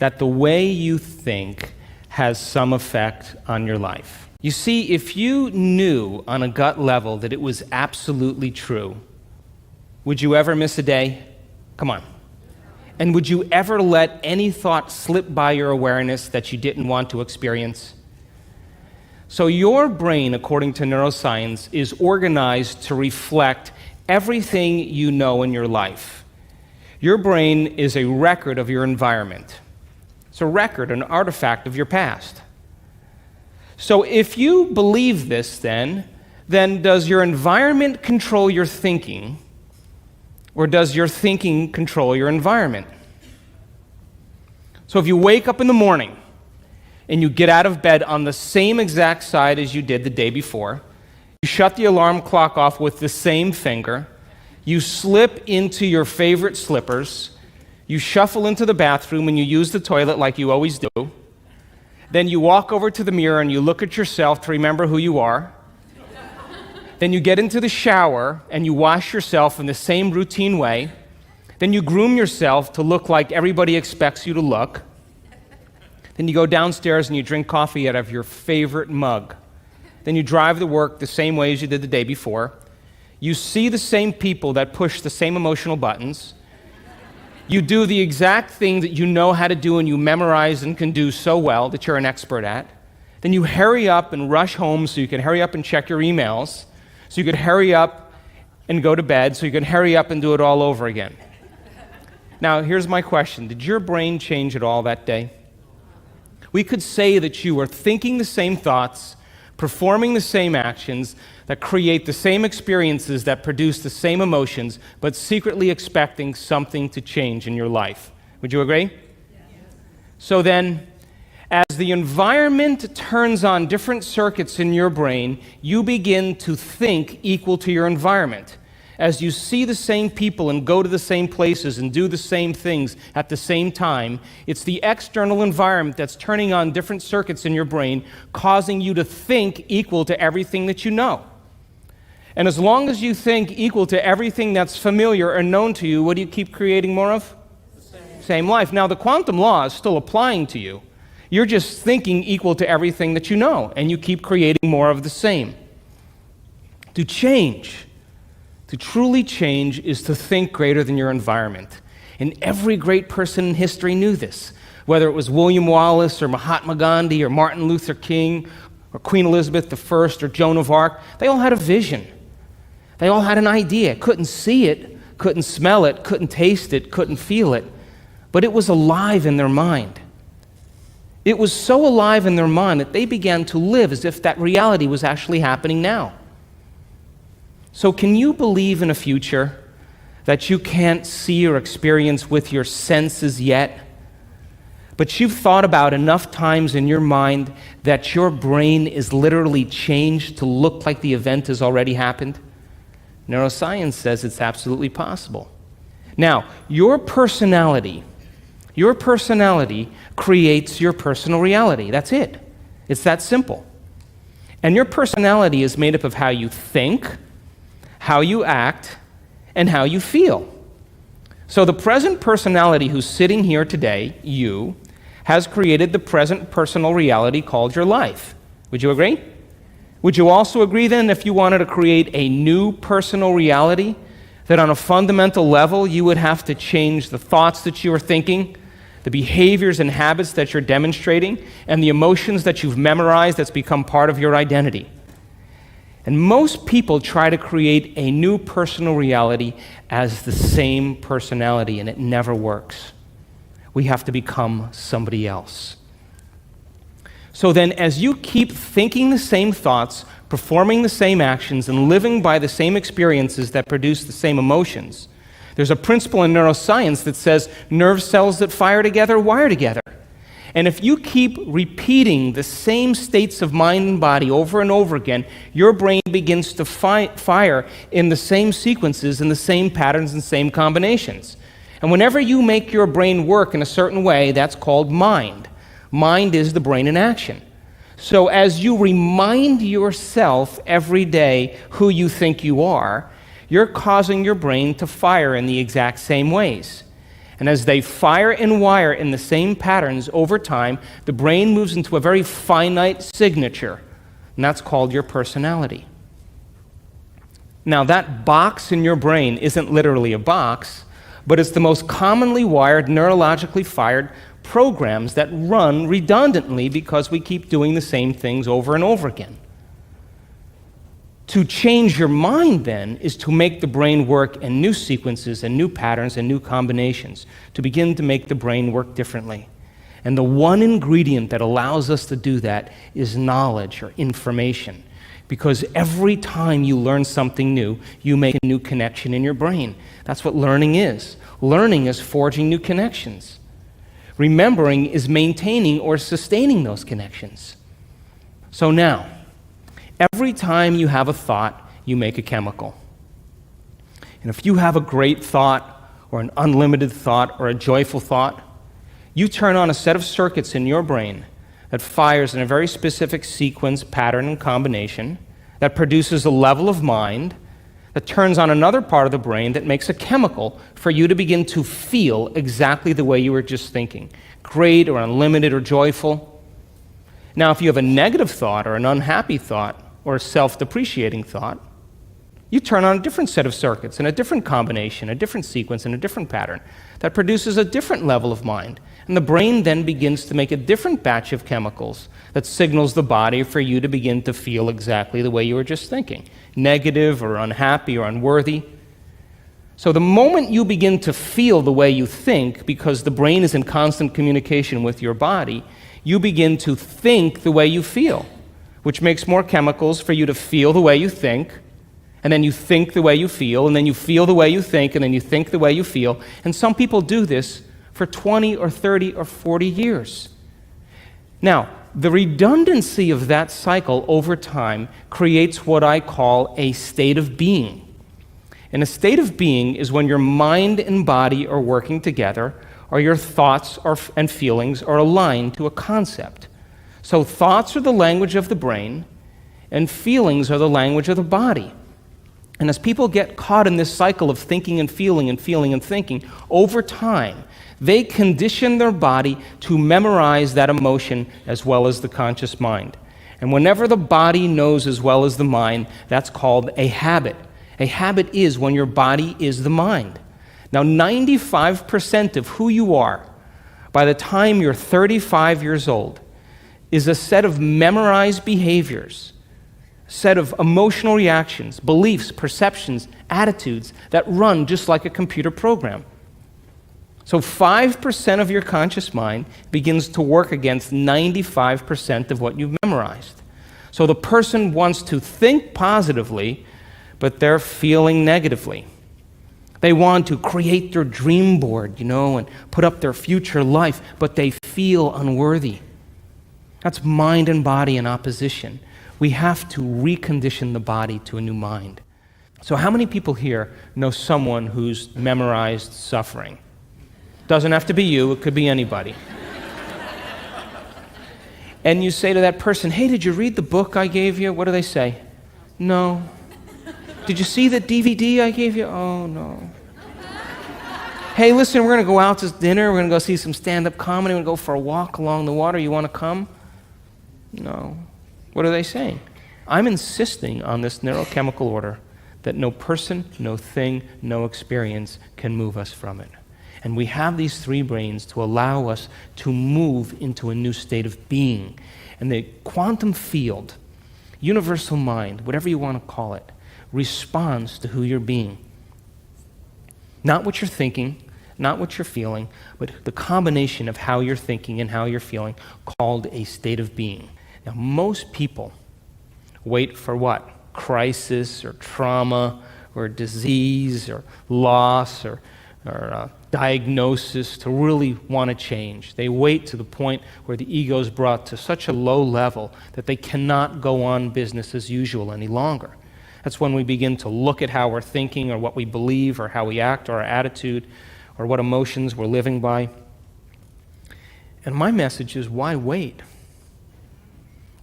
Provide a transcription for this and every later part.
that the way you think has some effect on your life. You see, if you knew on a gut level that it was absolutely true, would you ever miss a day? Come on. And would you ever let any thought slip by your awareness that you didn't want to experience? So your brain, according to neuroscience, is organized to reflect everything you know in your life. Your brain is a record of your environment. It's a record, an artifact of your past. So if you believe this, then does your environment control your thinking, or does your thinking control your environment? So if you wake up in the morning and you get out of bed on the same exact side as you did the day before, you shut the alarm clock off with the same finger, you slip into your favorite slippers, you shuffle into the bathroom and you use the toilet like you always do, then you walk over to the mirror and you look at yourself to remember who you are, then you get into the shower and you wash yourself in the same routine way, then you groom yourself to look like everybody expects you to look, then you go downstairs and you drink coffee out of your favorite mug, then you drive to work the same way as you did the day before, you see the same people that push the same emotional buttons, you do the exact thing that you know how to do and you memorize and can do so well that you're an expert at, then you hurry up and rush home so you can hurry up and check your emails, so you could hurry up and go to bed, so you can hurry up and do it all over again. Now, here's my question. Did your brain change at all that day? We could say that you were thinking the same thoughts, performing the same actions, that create the same experiences, that produce the same emotions, but secretly expecting something to change in your life. Would you agree? Yes. So then, as the environment turns on different circuits in your brain, you begin to think equal to your environment. As you see the same people and go to the same places and do the same things at the same time, it's the external environment that's turning on different circuits in your brain, causing you to think equal to everything that you know. And as long as you think equal to everything that's familiar or known to you, what do you keep creating more of? Same life. Now, the quantum law is still applying to you. You're just thinking equal to everything that you know, and you keep creating more of the same. To change, to truly change, is to think greater than your environment. And every great person in history knew this, whether it was William Wallace or Mahatma Gandhi or Martin Luther King or Queen Elizabeth I or Joan of Arc. They all had a vision. They all had an idea. Couldn't see it, couldn't smell it, couldn't taste it, couldn't feel it, but it was alive in their mind. It was so alive in their mind that they began to live as if that reality was actually happening now. So can you believe in a future that you can't see or experience with your senses yet, but you've thought about enough times in your mind that your brain is literally changed to look like the event has already happened? Neuroscience says it's absolutely possible. Now, your personality creates your personal reality. That's it. It's that simple. And your personality is made up of how you think, how you act, and how you feel. So the present personality who's sitting here today, you, has created the present personal reality called your life. Would you agree? Would you also agree then, if you wanted to create a new personal reality, that on a fundamental level you would have to change the thoughts that you are thinking, the behaviors and habits that you're demonstrating, and the emotions that you've memorized that's become part of your identity? And most people try to create a new personal reality as the same personality, and it never works. We have to become somebody else. So then, as you keep thinking the same thoughts, performing the same actions, and living by the same experiences that produce the same emotions, there's a principle in neuroscience that says nerve cells that fire together wire together. And if you keep repeating the same states of mind and body over and over again, your brain begins to fire in the same sequences, in the same patterns and same combinations. And whenever you make your brain work in a certain way, that's called mind. Mind is the brain in action. So as you remind yourself every day who you think you are, you're causing your brain to fire in the exact same ways. And as they fire and wire in the same patterns over time, the brain moves into a very finite signature, and that's called your personality. Now, that box in your brain isn't literally a box, but it's the most commonly wired, neurologically fired programs that run redundantly because we keep doing the same things over and over again. To change your mind, then, is to make the brain work in new sequences and new patterns and new combinations, to begin to make the brain work differently. And the one ingredient that allows us to do that is knowledge or information. Because every time you learn something new, you make a new connection in your brain. That's what learning is. Learning is forging new connections. Remembering is maintaining or sustaining those connections. So now, every time you have a thought, you make a chemical. And if you have a great thought, or an unlimited thought, or a joyful thought, you turn on a set of circuits in your brain that fires in a very specific sequence, pattern, and combination, that produces a level of mind, that turns on another part of the brain that makes a chemical for you to begin to feel exactly the way you were just thinking, great or unlimited or joyful. Now, if you have a negative thought or an unhappy thought or a self-depreciating thought, you turn on a different set of circuits and a different combination, a different sequence, and a different pattern that produces a different level of mind. And the brain then begins to make a different batch of chemicals that signals the body for you to begin to feel exactly the way you were just thinking, negative or unhappy or unworthy. So the moment you begin to feel the way you think, because the brain is in constant communication with your body, you begin to think the way you feel, which makes more chemicals for you to feel the way you think, and then you think the way you feel, and then you feel the way you think, and then you think the way you feel. And some people do this for 20 or 30 or 40 years. Now, the redundancy of that cycle over time creates what I call a state of being. And a state of being is when your mind and body are working together, or your thoughts and feelings are aligned to a concept. So thoughts are the language of the brain, and feelings are the language of the body. And as people get caught in this cycle of thinking and feeling and feeling and thinking, over time, they condition their body to memorize that emotion as well as the conscious mind. And whenever the body knows as well as the mind, that's called a habit. A habit is when your body is the mind. Now, 95% of who you are by the time you're 35 years old is a set of memorized behaviors, set of emotional reactions, beliefs, perceptions, attitudes that run just like a computer program. So 5% of your conscious mind begins to work against 95% of what you've memorized. So the person wants to think positively, but they're feeling negatively. They want to create their dream board, and put up their future life, but they feel unworthy. That's mind and body in opposition. We have to recondition the body to a new mind. So how many people here know someone who's memorized suffering? Doesn't have to be you, it could be anybody. And you say to that person, hey, did you read the book I gave you? What do they say? No. Did you see the DVD I gave you? Oh, no. Hey, listen, we're going to go out to dinner, we're going to go see some stand-up comedy, we're going to go for a walk along the water, you want to come? No. What are they saying? I'm insisting on this neurochemical order that no person, no thing, no experience can move us from it. And we have these three brains to allow us to move into a new state of being. And the quantum field, universal mind, whatever you want to call it, responds to who you're being. Not what you're thinking, not what you're feeling, but the combination of how you're thinking and how you're feeling, called a state of being. Now, most people wait for what? Crisis or trauma or disease or loss or diagnosis to really want to change. They wait to the point where the ego is brought to such a low level that they cannot go on business as usual any longer. That's when we begin to look at how we're thinking or what we believe or how we act or our attitude or what emotions we're living by. And my message is, why wait?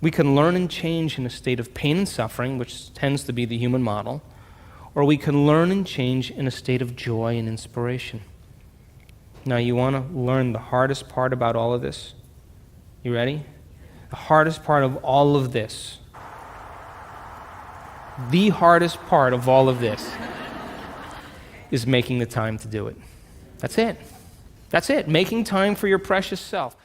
We can learn and change in a state of pain and suffering, which tends to be the human model, or we can learn and change in a state of joy and inspiration. Now, you want to learn the hardest part about all of this? You ready? The hardest part of all of this, the hardest part of all of this is making the time to do it. That's it. That's it. Making time for your precious self.